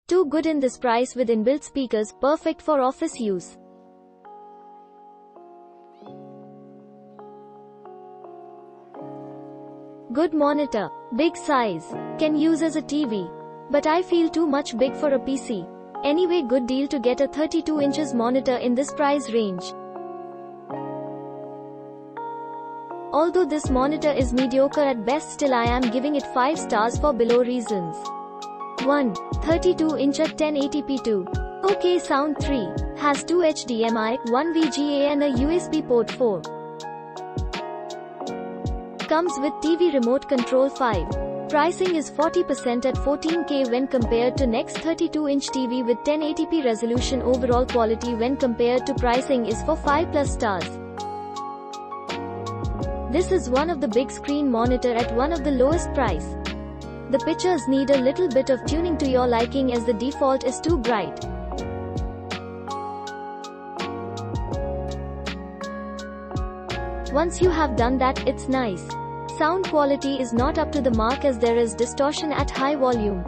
Too good in this price with inbuilt speakers, perfect for office use. Good monitor. Big size. Can use as a TV. But I feel too much big for a PC. Anyway, good deal to get a 32 inches monitor in this price range. Although this monitor is mediocre at best, still I am giving it 5 stars for below reasons. 1. 32-inch at 1080p. 2. OK sound. 3. Has 2 HDMI, 1 VGA and a USB port. 4. Comes with TV remote control. 5. Pricing is 40% at 14K when compared to next 32-inch TV with 1080p resolution. Overall quality when compared to pricing is for 5+ stars. This is one of the big screen monitor at one of the lowest price. The pictures need a little bit of tuning to your liking as the default is too bright. Once you have done that, it's nice. Sound quality is not up to the mark as there is distortion at high volume.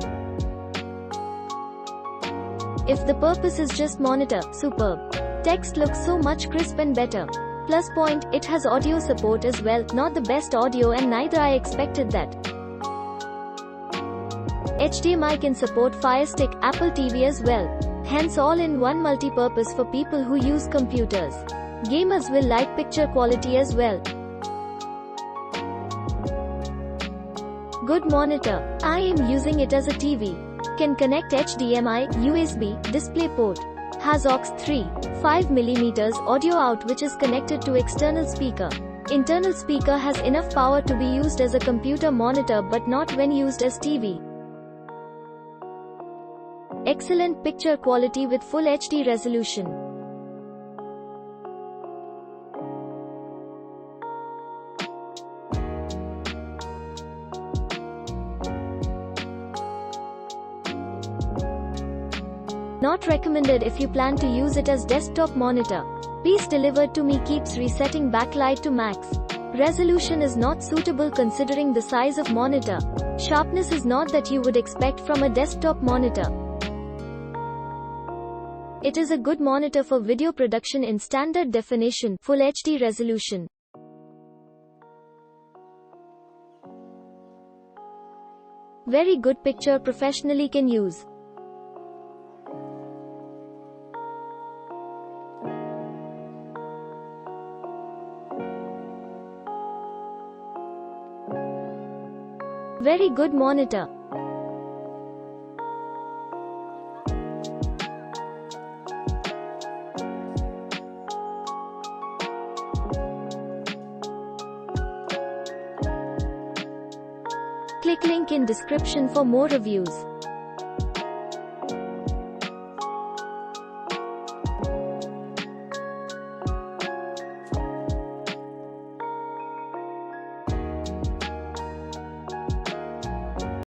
If the purpose is just monitor, superb. Text looks so much crisp and better. Plus point, it has audio support as well, not the best audio and neither I expected that. HDMI can support Fire Stick, Apple TV as well. Hence all-in-one multi-purpose for people who use computers. Gamers will like picture quality as well. Good monitor. I am using it as a TV. Can connect HDMI, USB, DisplayPort. Has aux 3, 5mm audio out which is connected to external speaker. Internal speaker has enough power to be used as a computer monitor but not when used as TV. Excellent picture quality with full HD resolution. Not recommended if you plan to use it as desktop monitor. Piece delivered to me keeps resetting backlight to max. Resolution is not suitable considering the size of monitor. Sharpness is not that you would expect from a desktop monitor. It is a good monitor for video production in standard definition, full HD resolution. Very good picture professionally can use. Very good monitor. Click link in description for more reviews.